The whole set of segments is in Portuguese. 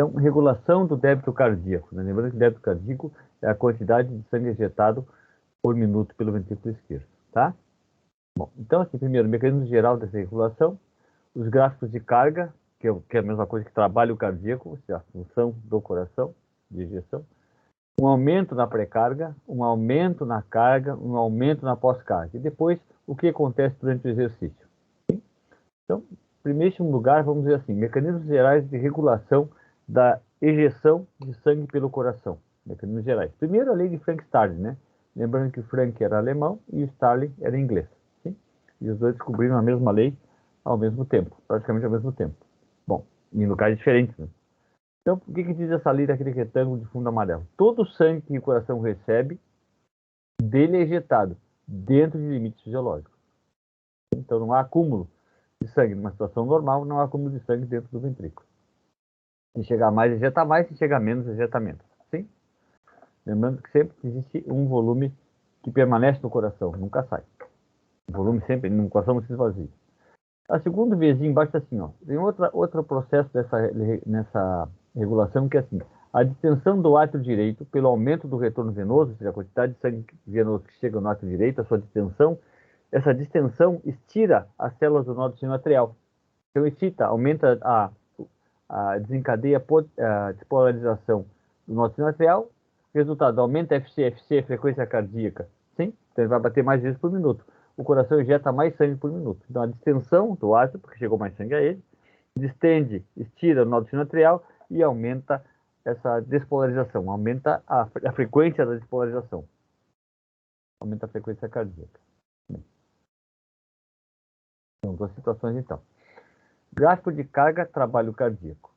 Então, regulação do débito cardíaco, né? Lembrando que o débito cardíaco é a quantidade de sangue ejetado por minuto pelo ventrículo esquerdo, tá? Bom, então aqui primeiro, o mecanismo geral dessa regulação, os gráficos de carga, que é a mesma coisa que trabalho cardíaco, ou seja, a função do coração, de ejeção, um aumento na pré-carga, um aumento na carga, um aumento na pós-carga. E depois, o que acontece durante o exercício. Então, em primeiro lugar, vamos dizer assim, mecanismos gerais de regulação da ejeção de sangue pelo coração. Mecanismos gerais. Primeiro, a lei de Frank-Starling, né? Lembrando que o Frank era alemão e o Starling era inglês. Sim? E os dois descobriram a mesma lei ao mesmo tempo, praticamente ao mesmo tempo. Bom, em lugares diferentes, né? Então, o que diz essa lei daquele retângulo de fundo amarelo? Todo o sangue que o coração recebe, dele é ejetado dentro de limites fisiológicos. Então, não há acúmulo de sangue numa situação normal, não há acúmulo de sangue dentro do ventrículo. Se chegar mais, ejeta mais, se chegar menos, ejeta menos. Sim? Lembrando que sempre existe um volume que permanece no coração, nunca sai. O volume sempre, no coração não se esvazia. A segunda vezinha embaixo está assim, ó. Tem outro processo nessa regulação que é assim, a distensão do átrio direito pelo aumento do retorno venoso, ou seja, a quantidade de sangue venoso que chega no átrio direito, a sua distensão, essa distensão estira as células do nódulo sinoatrial. Então, excita, aumenta desencadeia a despolarização do nódulo sinoatrial, resultado, aumenta a FC, a frequência cardíaca, sim? Então, ele vai bater mais vezes por minuto. O coração injeta mais sangue por minuto. Então, a distensão do átrio, porque chegou mais sangue a ele, distende, estira o nódulo sinoatrial e aumenta essa despolarização, aumenta a frequência da despolarização. Aumenta a frequência cardíaca. São duas situações, então. Gráfico de carga, trabalho cardíaco.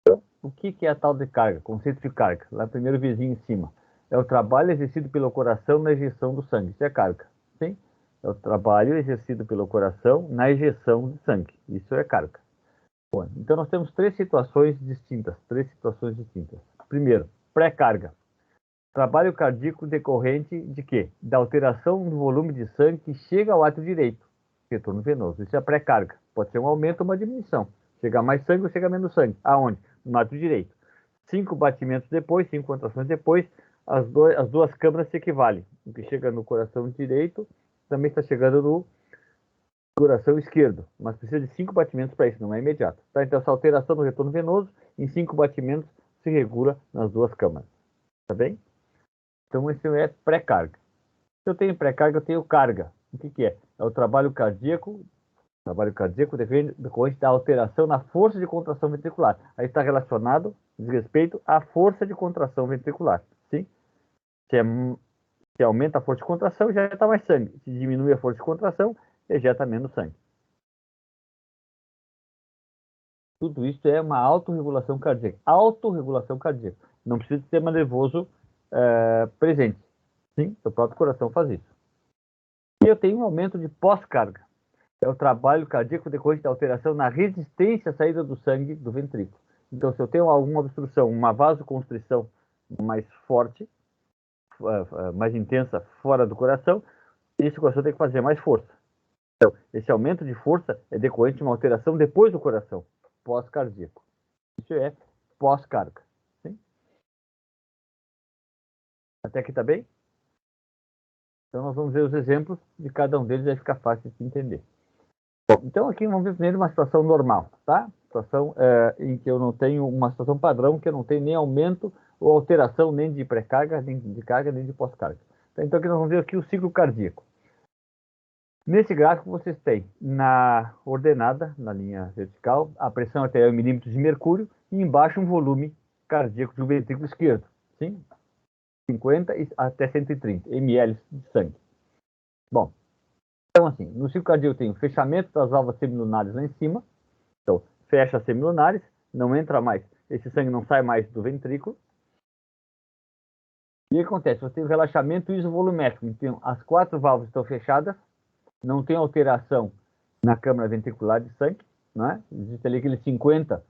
Então, o que é a tal de carga? Conceito de carga. Lá primeiro vizinho em cima. É o trabalho exercido pelo coração na ejeção do sangue. Isso é carga. Sim? É o trabalho exercido pelo coração na ejeção de sangue. Isso é carga. Bom, então nós temos três situações distintas. Primeiro, pré-carga. Trabalho cardíaco decorrente de quê? Da alteração do volume de sangue que chega ao átrio direito. Retorno venoso. Isso é pré-carga. Pode ser um aumento ou uma diminuição. Chega mais sangue ou chega menos sangue. Aonde? No átrio direito. 5 batimentos depois, 5 contrações depois, as duas câmaras se equivalem. O que chega no coração direito também está chegando no coração esquerdo, mas precisa de 5 batimentos para isso, não é imediato. Tá? Então, essa alteração do retorno venoso, em 5 batimentos, se regula nas duas câmaras. Tá bem? Então, esse é pré-carga. Se eu tenho pré-carga, eu tenho carga. O que é? É o trabalho cardíaco. Trabalho cardíaco decorrente da alteração na força de contração ventricular. Aí está relacionado, diz respeito, à força de contração ventricular. Sim? Se aumenta a força de contração, ejeta mais sangue. Se diminui a força de contração, ejeta menos sangue. Tudo isso é uma autorregulação cardíaca. Autorregulação cardíaca. Não precisa de sistema nervoso presente. Sim, o próprio coração faz isso. E eu tenho um aumento de pós-carga. É o trabalho cardíaco decorrente da alteração na resistência à saída do sangue do ventrículo. Então, se eu tenho alguma obstrução, uma vasoconstrição mais forte, mais intensa fora do coração, esse coração tem que fazer mais força. Então, esse aumento de força é decorrente de uma alteração depois do coração, pós-cardíaco. Isso é pós-carga. Até aqui está bem? Então, nós vamos ver os exemplos de cada um deles, vai ficar fácil de entender. Bom, então, aqui vamos ver primeiro uma situação normal, tá? Situação em que eu não tenho uma situação padrão, que eu não tenho nem aumento ou alteração nem de pré-carga, nem de carga, nem de pós-carga. Então, aqui nós vamos ver aqui o ciclo cardíaco. Nesse gráfico, vocês têm na ordenada, na linha vertical, a pressão arterial em milímetros de mercúrio e embaixo um volume cardíaco do ventrículo esquerdo, sim? 50 até 130 ml de sangue. Bom, então assim, no ciclo cardíaco tem o fechamento das válvulas semilunares lá em cima. Então, fecha as semilunares, não entra mais, esse sangue não sai mais do ventrículo. E o que acontece? Você tem o relaxamento isovolumétrico. Então, as 4 válvulas estão fechadas, não tem alteração na câmara ventricular de sangue, não é? Existe ali aquele 50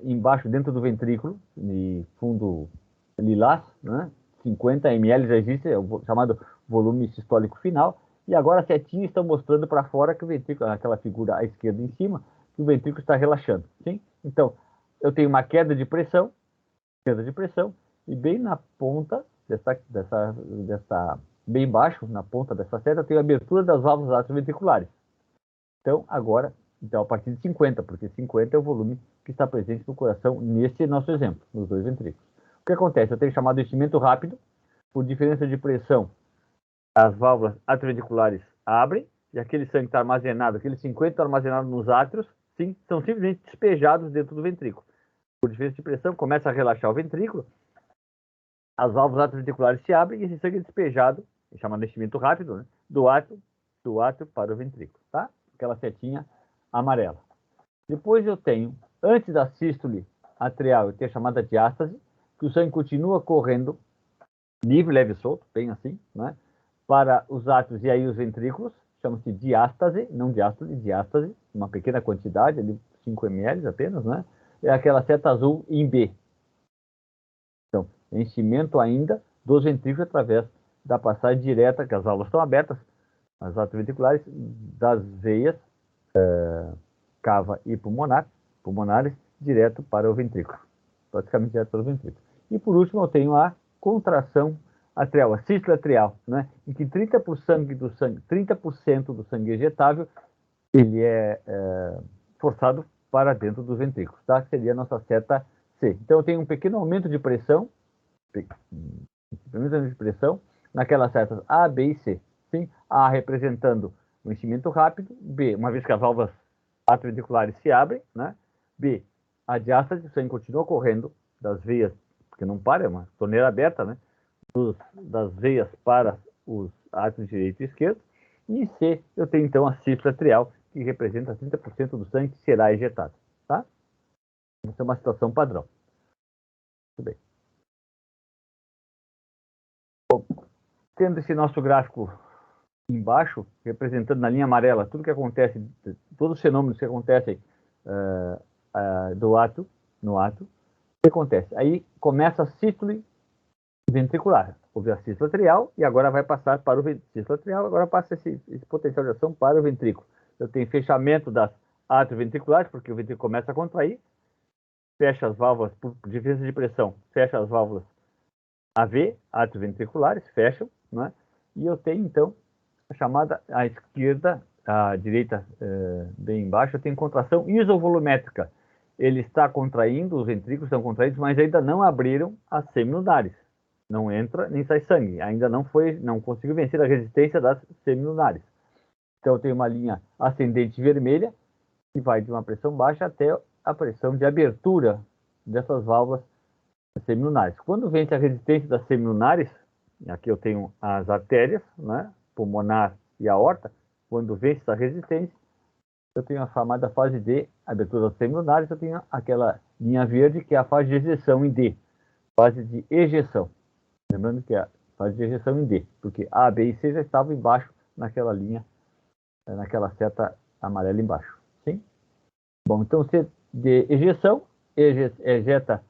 embaixo, dentro do ventrículo, de fundo lilás, né? 50 ml já existe, é o chamado volume sistólico final, e agora as setinhas estão mostrando para fora que o ventrículo, aquela figura à esquerda em cima, que o ventrículo está relaxando, sim? Então, eu tenho uma queda de pressão, e bem na ponta bem embaixo, na ponta dessa seta, eu tenho a abertura das válvulas atrioventriculares. Então, agora, a partir de 50, porque 50 é o volume que está presente no coração nesse nosso exemplo, nos dois ventrículos. O que acontece? Eu tenho chamado de enchimento rápido, por diferença de pressão, as válvulas atrioventriculares abrem, e aquele sangue está armazenado, aqueles 50 está armazenado nos átrios, sim, são simplesmente despejados dentro do ventrículo. Por diferença de pressão, começa a relaxar o ventrículo, as válvulas atrioventriculares se abrem e esse sangue é despejado, chamado de enchimento rápido, né, do átrio para o ventrículo, tá? Aquela setinha amarela. Depois eu tenho, antes da sístole atrial, eu tenho a chamada diástase, que o sangue continua correndo livre, leve e solto, bem assim, né, para os átrios e aí os ventrículos, chama-se diástase, não diástole, diástase, uma pequena quantidade, ali 5 ml apenas, né, é aquela seta azul em B. Então, enchimento ainda dos ventrículos através da passagem direta, que as válvulas estão abertas, as atrioventriculares, das veias cava e pulmonares, direto para o ventrículo, praticamente direto para o ventrículo. E por último, eu tenho a contração atrial, a sístole atrial, né, em que 30% do sangue ejetável ele é forçado para dentro dos ventrículos, tá? Que seria a nossa seta C. Então, eu tenho um pequeno aumento de pressão, naquelas setas A, B e C. Sim? A representando o enchimento rápido, B, uma vez que as válvulas atrioventriculares se abrem, né? B, a diástase, o sangue continua correndo das veias, porque não para, é uma torneira aberta, né? Das veias para os átrios direito e esquerdo. E C, eu tenho então a sístole atrial, que representa 30% do sangue que será ejetado, tá? Essa é uma situação padrão. Muito bem. Bom, tendo esse nosso gráfico embaixo, representando na linha amarela tudo que acontece, todos os fenômenos que acontecem no átrio, o que acontece? Aí começa a sístole ventricular. Houve a sístole atrial e agora vai passar para o sístole atrial, agora passa esse potencial de ação para o ventrículo. Eu tenho fechamento das atrioventriculares, porque o ventrículo começa a contrair, fecha as válvulas, por diferença de pressão, fecha as válvulas AV, atrioventriculares, fecham, né? E eu tenho então a chamada à esquerda, à direita, bem embaixo, eu tenho contração isovolumétrica. Ele está contraindo, os ventrículos estão contraídos, mas ainda não abriram as semilunares. Não entra nem sai sangue. Ainda não conseguiu vencer a resistência das semilunares. Então eu tenho uma linha ascendente vermelha, que vai de uma pressão baixa até a pressão de abertura dessas válvulas semilunares. Quando vence a resistência das semilunares, aqui eu tenho as artérias, né, pulmonar e aorta, quando vence essa resistência, eu tenho a chamada fase D, abertura das semilunares, eu tenho aquela linha verde que é a fase de ejeção em D, fase de ejeção. Lembrando que é a fase de ejeção em D, porque A, B e C já estavam embaixo naquela linha, naquela seta amarela embaixo. Sim? Bom, então C de ejeção, ejeta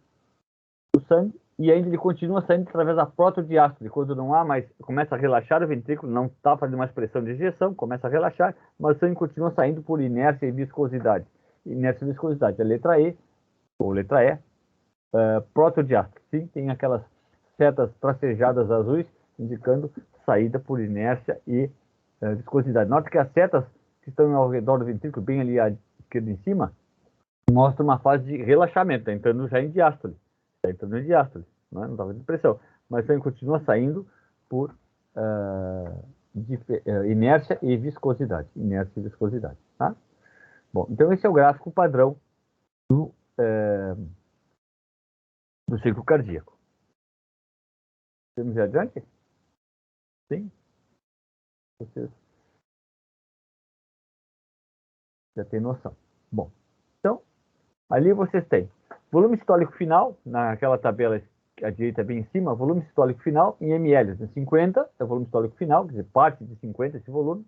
o sangue, e ainda ele continua saindo através da protodiástole. Quando não há mais, começa a relaxar o ventrículo, não está fazendo mais pressão de ejeção, começa a relaxar, mas o sangue continua saindo por inércia e viscosidade. Inércia e viscosidade, a letra E, ou letra E, protodiástole. Sim, tem aquelas setas tracejadas azuis, indicando saída por inércia e viscosidade. Nota que as setas que estão ao redor do ventrículo, bem ali à esquerda em cima, mostram uma fase de relaxamento, está entrando já em diástole. Está entrando em diástole, não está fazendo pressão, mas o sangue continua saindo por inércia e viscosidade. Inércia e viscosidade, tá? Bom, então esse é o gráfico padrão do ciclo cardíaco. Vamos ir adiante? Sim? Vocês já têm noção. Bom, então, ali vocês têm volume sistólico final, naquela tabela à direita bem em cima, volume sistólico final em ml, 50 é o volume sistólico final, quer dizer, parte de 50 esse volume.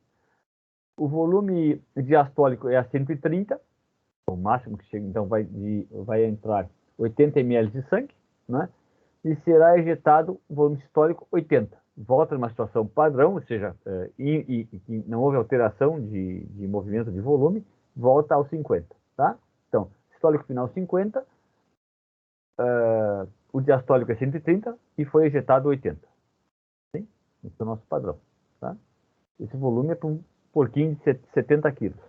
O volume diastólico é a 130, o máximo que chega, então vai entrar 80 ml de sangue, né? E será ejetado o volume sistólico 80. Volta numa situação padrão, ou seja, não houve alteração de movimento de volume, volta aos 50, tá? Então, sistólico final 50, o diastólico é 130 e foi ejetado 80. Sim? Esse é o nosso padrão. Tá? Esse volume é para um porquinho de 70 quilos.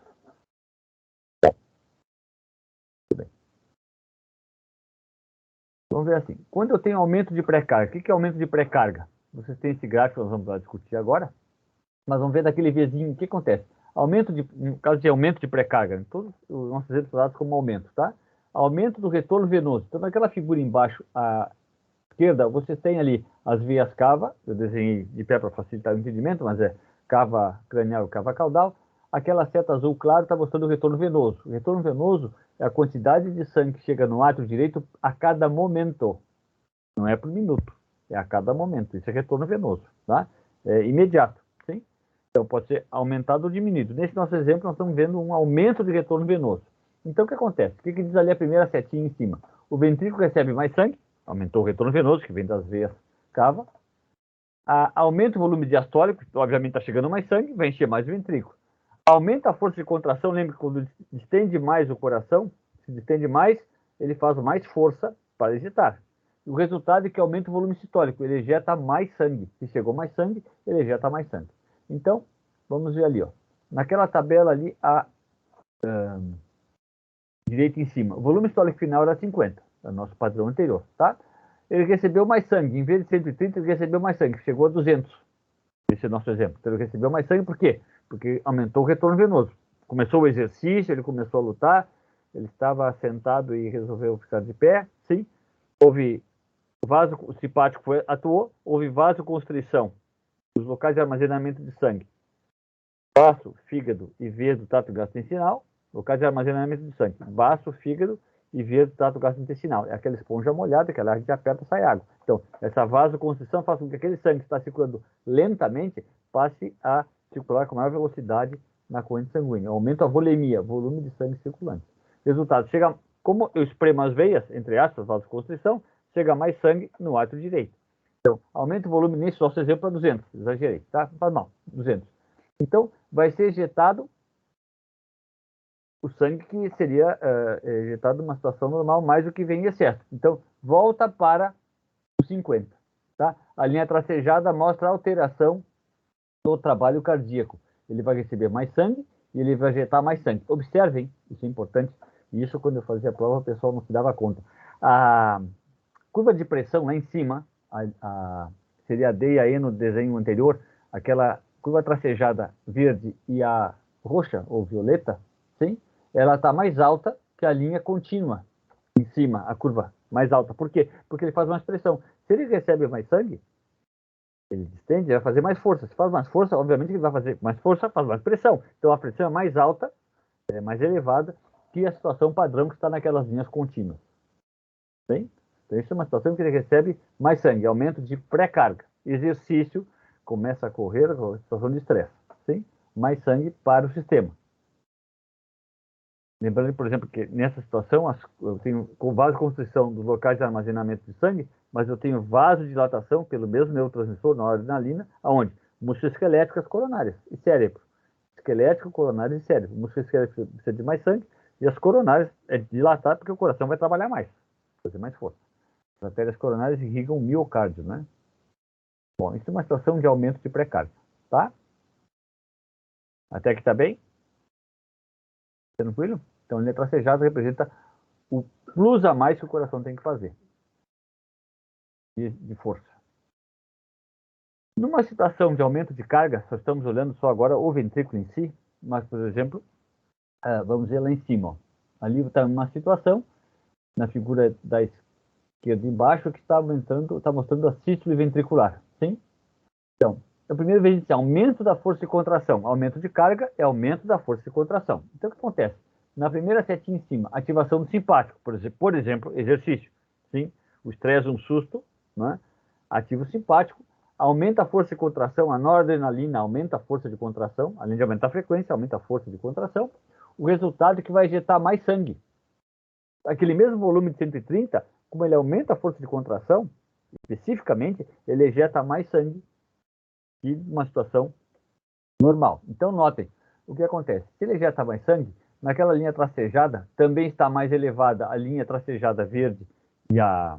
Vamos ver assim. Quando eu tenho aumento de pré-carga, o que é aumento de pré-carga? Vocês têm esse gráfico que nós vamos discutir agora, mas vamos ver daquele vizinho, o que acontece? No caso de aumento de pré-carga, todos os nossos exemplos são dados como aumento, tá? Aumento do retorno venoso. Então, naquela figura embaixo, à esquerda, você tem ali as veias cava, eu desenhei de pé para facilitar o entendimento, mas é cava cranial e cava caudal. Aquela seta azul claro está mostrando o retorno venoso. O retorno venoso é a quantidade de sangue que chega no átrio direito a cada momento. Não é por minuto, é a cada momento. Isso é retorno venoso, tá? É imediato, sim? Então pode ser aumentado ou diminuído. Nesse nosso exemplo, nós estamos vendo um aumento de retorno venoso. Então o que acontece? O que diz ali a primeira setinha em cima? O ventrículo recebe mais sangue, aumentou o retorno venoso, que vem das veias cava. Aumenta o volume diastólico, obviamente está chegando mais sangue, vai encher mais o ventrículo. Aumenta a força de contração, lembra que quando distende mais o coração, se distende mais, ele faz mais força para ejetar. O resultado é que aumenta o volume sistólico, ele ejeta mais sangue. Se chegou mais sangue, ele ejeta mais sangue. Então, vamos ver ali, ó. Naquela tabela ali, a direita em cima, o volume sistólico final era 50, é o nosso padrão anterior, tá? Ele recebeu mais sangue, em vez de 130, ele recebeu mais sangue, chegou a 200. Esse é o nosso exemplo. Então, ele recebeu mais sangue, por quê? Porque aumentou o retorno venoso. Começou o exercício, ele começou a lutar, ele estava sentado e resolveu ficar de pé, sim. Houve vaso simpático atuou, houve vasoconstrição dos locais de armazenamento de sangue. Baço, fígado e veia do trato gastrointestinal, locais de armazenamento de sangue. Baço, fígado e veia do trato gastrointestinal. É aquela esponja molhada, que a gente aperta e sai água. Então, essa vasoconstrição faz com que aquele sangue que está circulando lentamente passe a circular com maior velocidade na corrente sanguínea. Aumenta a volemia, volume de sangue circulante. Resultado, como eu espremo as veias, entre aspas, vasoconstrição, chega mais sangue no átrio direito. Então, aumenta o volume nesse nosso exemplo para 200, exagerei, tá? Não faz mal, 200. Então, vai ser ejetado o sangue que seria ejetado numa situação normal, mais o que vem em excesso. Então, volta para os 50. Tá? A linha tracejada mostra a alteração do trabalho cardíaco. Ele vai receber mais sangue e ele vai ejetar mais sangue. Observem, isso é importante, e isso quando eu fazia a prova o pessoal não se dava conta. A curva de pressão lá em cima, seria a D e a E no desenho anterior, aquela curva tracejada verde e a roxa ou violeta, sim? Ela está mais alta que a linha contínua em cima, a curva mais alta. Por quê? Porque ele faz mais pressão. Se ele recebe mais sangue, ele distende, ele vai fazer mais força. Se faz mais força, obviamente ele vai fazer mais força, faz mais pressão. Então a pressão é mais alta, é mais elevada que a situação padrão que está naquelas linhas contínuas. Bem? Então isso é uma situação que ele recebe mais sangue, aumento de pré-carga. Exercício, começa a correr, a situação de estresse. Sim? Mais sangue para o sistema. Lembrando, por exemplo, que nessa situação eu tenho vasoconstrição dos locais de armazenamento de sangue, mas eu tenho vasodilatação pelo mesmo neurotransmissor, noradrenalina, aonde? Músculos esqueléticos coronárias e cérebro. Esquelético, coronárias e cérebro. Músculos esqueléticos precisa de mais sangue e as coronárias é dilatar porque o coração vai trabalhar mais, fazer mais força. As artérias coronárias irrigam o miocárdio, né? Bom, isso é uma situação de aumento de pré-carga, tá? Até aqui tá bem? Tranquilo? Então, a linha tracejada representa o plus a mais que o coração tem que fazer de força. Numa situação de aumento de carga, só estamos olhando só agora o ventrículo em si, mas, por exemplo, vamos ver lá em cima. Ó. Ali está uma situação, na figura da esquerda embaixo, que está mostrando a sístole ventricular. Sim? Então, a primeira vez, aumento da força de contração. Aumento de carga é aumento da força de contração. Então, o que acontece? Na primeira setinha em cima, ativação do simpático, por exemplo, exercício. Sim? O estresse, um susto, né? Ativa o simpático, aumenta a força de contração, a noradrenalina aumenta a força de contração, além de aumentar a frequência, aumenta a força de contração. O resultado é que vai ejetar mais sangue. Aquele mesmo volume de 130, como ele aumenta a força de contração, especificamente, ele ejeta mais sangue que uma situação normal. Então, notem, o que acontece? Se ele ejeta mais sangue, naquela linha tracejada, também está mais elevada a linha tracejada verde e a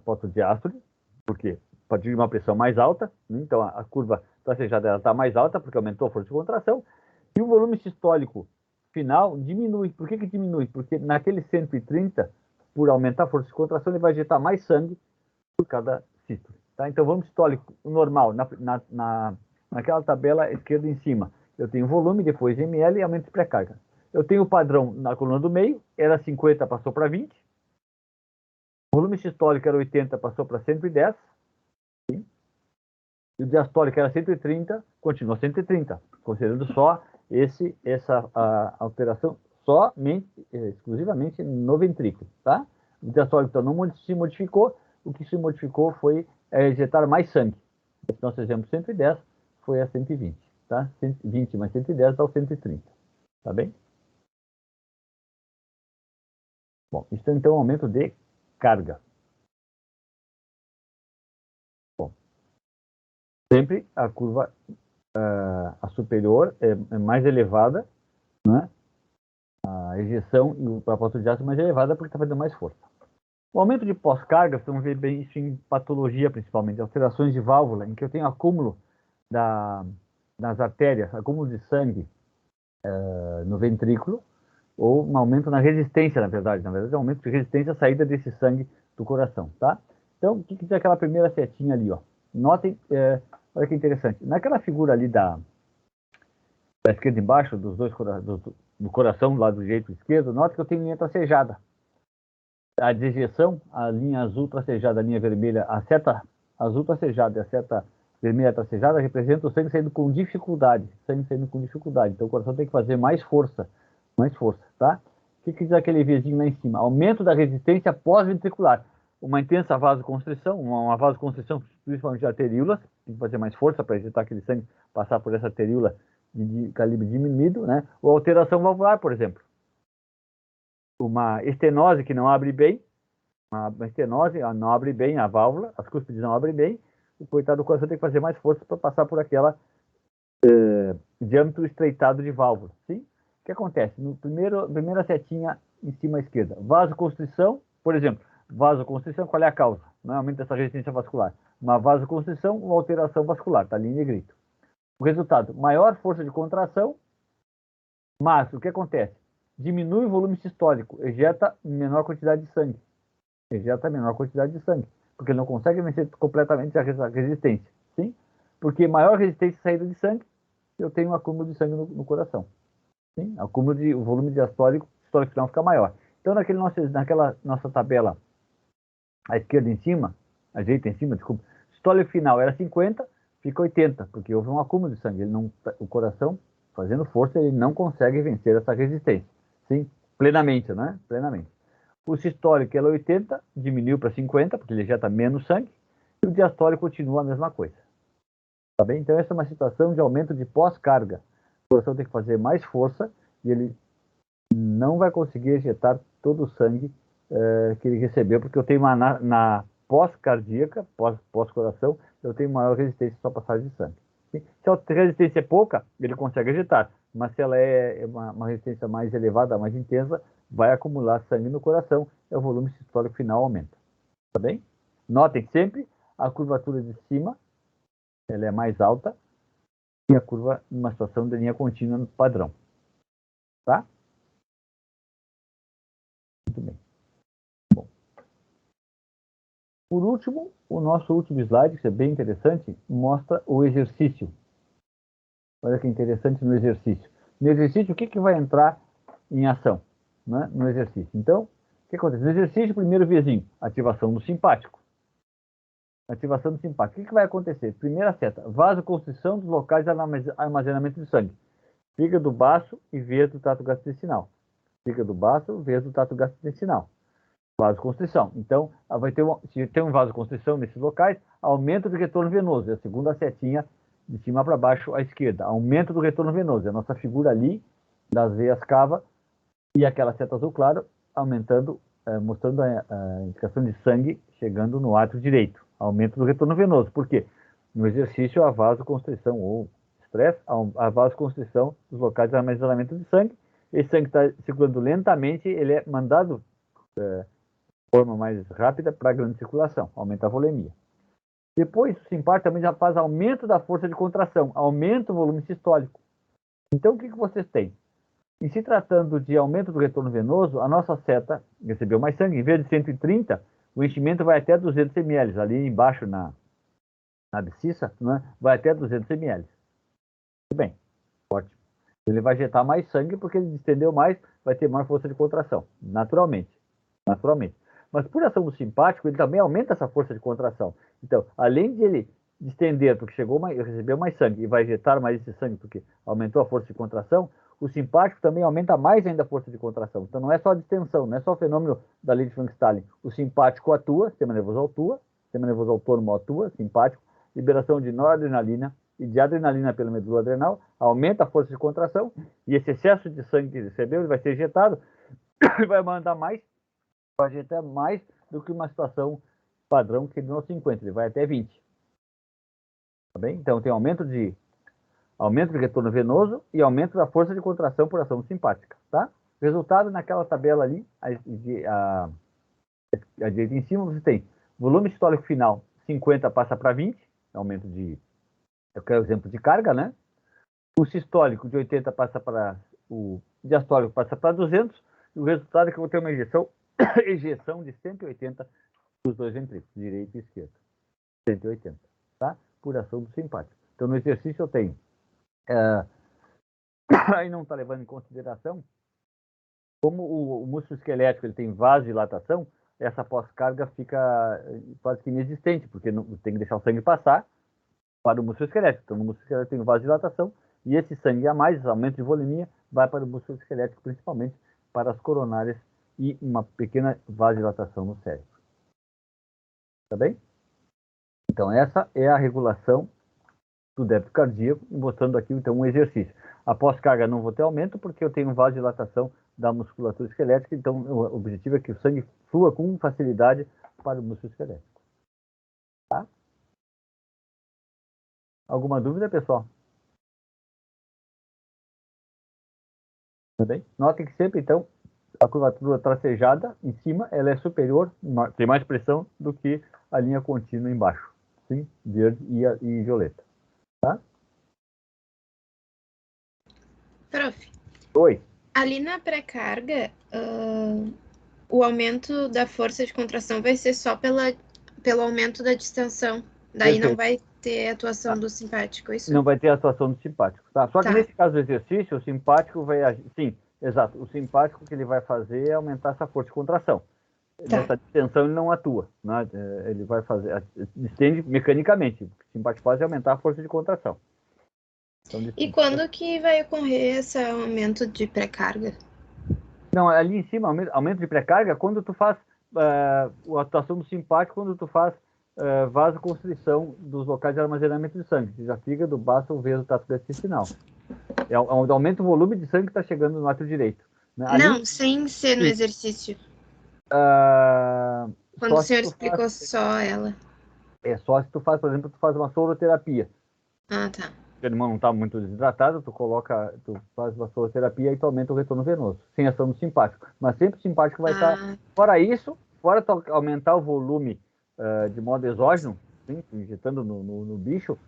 fotodiástole, porque a partir de uma pressão mais alta, né? Então a curva tracejada está mais alta, porque aumentou a força de contração, e o volume sistólico final diminui. Por que diminui? Porque naquele 130, por aumentar a força de contração, ele vai injetar mais sangue por cada sístole. Tá? Então, o volume sistólico normal, naquela tabela esquerda em cima, eu tenho volume, depois ml e aumento de pré-carga. Eu tenho o padrão na coluna do meio, era 50, passou para 20. O volume sistólico era 80, passou para 110. Sim? E o diastólico era 130, continua 130, considerando só essa alteração somente, exclusivamente no ventrículo, tá? O diastólico então não se modificou, o que se modificou foi injetar mais sangue. Esse nosso exemplo 110 foi a 120, tá? 120 mais 110 dá o 130, tá bem? Bom, isso é então um aumento de carga. Bom, sempre a curva a superior é mais elevada, né? A ejeção e o propósito de aço é mais elevada porque está fazendo mais força. O aumento de pós-carga, vamos ver bem isso em patologia principalmente, alterações de válvula, em que eu tenho acúmulo das artérias, acúmulo de sangue no ventrículo, ou um aumento na resistência, na verdade, um aumento de resistência à saída desse sangue do coração, tá? Então, o que diz aquela primeira setinha ali, ó? Notem, olha que interessante, naquela figura ali da esquerda embaixo, dos dois do coração, do lado direito e esquerdo, note que eu tenho linha tracejada. A dejeção, a linha azul tracejada, a linha vermelha, a seta azul tracejada e a seta vermelha tracejada representa o sangue saindo com dificuldade. Sangue saindo com dificuldade. Então o coração tem que fazer mais força, tá? O que diz aquele vizinho lá em cima? Aumento da resistência pós-ventricular. Uma intensa vasoconstrição, uma vasoconstrição principalmente de arteríolas, tem que fazer mais força para evitar aquele sangue passar por essa arteríola de calibre diminuído, né? Ou alteração valvular, por exemplo. Uma estenose que não abre bem, uma estenose não abre bem a válvula, as cúspides não abrem bem, o coitado do coração tem que fazer mais força para passar por aquela diâmetro estreitado de válvula. Sim? O que acontece? Primeira setinha em cima à esquerda, vasoconstrição, por exemplo, vasoconstrição, qual é a causa? Não é aumento dessa resistência vascular. Uma vasoconstrição ou alteração vascular, está ali em negrito. O resultado, maior força de contração, mas o que acontece? Diminui o volume sistólico, ejeta menor quantidade de sangue. Ejeta menor quantidade de sangue, porque ele não consegue vencer completamente a resistência. Sim? Porque maior resistência à saída de sangue, eu tenho um acúmulo de sangue no coração. Sim? O volume diastólico, sistólico final fica maior. Então, naquela nossa tabela, à esquerda em cima, à direita em cima, desculpa, sistólico final era 50, fica 80, porque houve um acúmulo de sangue. O coração, fazendo força, ele não consegue vencer essa resistência. Sim? Plenamente, né? Plenamente. O sistólico, ela é 80, diminuiu para 50, porque ele ejeta menos sangue, e o diastólico continua a mesma coisa. Tá bem? Então, essa é uma situação de aumento de pós-carga. O coração tem que fazer mais força e ele não vai conseguir ejetar todo o sangue que ele recebeu, porque eu tenho na pós-cardíaca, pós-coração, eu tenho maior resistência à passagem de sangue. Sim? Se a resistência é pouca, ele consegue ejetar, mas se ela é uma resistência mais elevada, mais intensa, vai acumular sangue no coração, e o volume sistólico final aumenta. Tá bem? Notem sempre a curvatura de cima, ela é mais alta, e a curva numa situação de linha contínua no padrão. Tá? Muito bem. Bom. Por último, o nosso último slide, que é bem interessante, mostra o exercício. Olha que interessante no exercício. No exercício, o que vai entrar em ação, né, no exercício? Então, o que acontece? No exercício, primeiro vizinho, ativação do simpático. Ativação do simpático. O que vai acontecer? Primeira seta, vasoconstrição dos locais de armazenamento de sangue. Fígado, baço e veia do trato gastrointestinal. Fígado, baço, veia do trato gastrointestinal. Vasoconstrição. Então, se tem uma vasoconstrição nesses locais, aumento do retorno venoso. É a segunda setinha de cima para baixo à esquerda. Aumento do retorno venoso. É a nossa figura ali das veias cava e aquela seta azul claro aumentando, mostrando a indicação de sangue chegando no átrio direito. Aumento do retorno venoso. Por quê? No exercício, a vasoconstrição ou estresse, a vasoconstrição dos locais de armazenamento de sangue. Esse sangue está circulando lentamente, ele é mandado forma mais rápida para a grande circulação, aumenta a volemia. Depois, o simpático também já faz aumento da força de contração, aumenta o volume sistólico. Então, o que vocês têm? Em se tratando de aumento do retorno venoso, a nossa seta recebeu mais sangue. Em vez de 130, o enchimento vai até 200 ml. Ali embaixo, na abscissa, né, vai até 200 ml. Tudo bem, ótimo. Ele vai injetar mais sangue porque ele distendeu mais, vai ter maior força de contração, naturalmente. Mas por ação do simpático, ele também aumenta essa força de contração. Então, além de ele distender porque recebeu mais sangue e vai injetar mais esse sangue porque aumentou a força de contração, o simpático também aumenta mais ainda a força de contração. Então, não é só a distensão, não é só o fenômeno da lei de Frank-Stalin. O simpático atua, o sistema nervoso autônomo atua, simpático, liberação de noradrenalina e de adrenalina pela medula adrenal, aumenta a força de contração, e esse excesso de sangue que ele recebeu, ele vai ser injetado e vai mandar mais, vai injetar mais do que uma situação padrão que ele não 50, ele vai até 20. Tá bem? Então tem aumento de retorno venoso e aumento da força de contração por ação simpática, tá? Resultado naquela tabela ali, à direita em cima, você tem volume sistólico final 50 passa para 20, aumento de, eu quero exemplo de carga, né? O sistólico de 80 passa para, o diastólico passa para 200, e o resultado é que eu vou ter uma ejeção de 180 dos dois ventrículos, direito e esquerdo. 180, tá? Por ação do simpático. Então, no exercício eu tenho, aí não está levando em consideração, como o músculo esquelético ele tem vasodilatação, essa pós-carga fica quase que inexistente, porque não, tem que deixar o sangue passar para o músculo esquelético. Então, no músculo esquelético tem vasodilatação, e esse sangue a mais, aumento de volemia, vai para o músculo esquelético, principalmente para as coronárias e uma pequena vasodilatação no cérebro. Tá bem? Então, essa é a regulação do débito cardíaco, mostrando aqui, então, um exercício. A pós-carga não vou ter aumento, porque eu tenho vasodilatação da musculatura esquelética, então o objetivo é que o sangue flua com facilidade para o músculo esquelético. Tá? Alguma dúvida, pessoal? Tudo bem? Notem que sempre, então, a curvatura tracejada em cima, ela é superior, tem mais pressão do que a linha contínua embaixo. Sim, verde e violeta. Tá? Prof, Oi. ali na pré-carga, o aumento da força de contração vai ser só pelo aumento da distensão. Daí Perfeito. não vai ter atuação do simpático, isso? Não vai ter atuação do simpático, tá? Só que Tá. nesse caso do exercício, o simpático vai agir. Sim, exato. O simpático que ele vai fazer é aumentar essa força de contração. Tá. Nessa distensão ele não atua, né? Ele vai fazer, distende mecanicamente. O que o simpático faz é aumentar a força de contração. Então, E quando que vai ocorrer esse aumento de pré-carga? não, ali em cima, aumento de pré-carga, quando tu faz a atuação do simpático, quando tu faz vasoconstrição dos locais de armazenamento de sangue, seja fígado, baço ou veia do trato gastrointestinal. Aumenta o volume de sangue que está chegando no átrio direito. Né? Ali, não, sem ser no exercício. Quando o senhor explicou só ela. É só se tu faz, por exemplo, tu faz uma soroterapia. Ah, tá. Se o animal não está muito desidratado, tu faz uma soroterapia e tu aumenta o retorno venoso, sem ação do simpático. Mas sempre o simpático vai estar. Fora isso, fora tu aumentar o volume de modo exógeno, sim, injetando no bicho,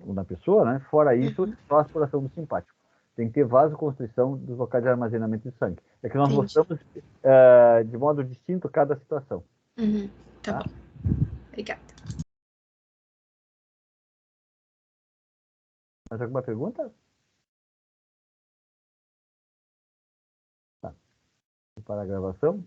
ou na pessoa, né? Fora isso, só a aspiração do simpático. Tem que ter vasoconstrição dos locais de armazenamento de sangue. É que nós mostramos de modo distinto cada situação. Tá bom. Obrigada. Mais alguma pergunta? Tá. Para a gravação.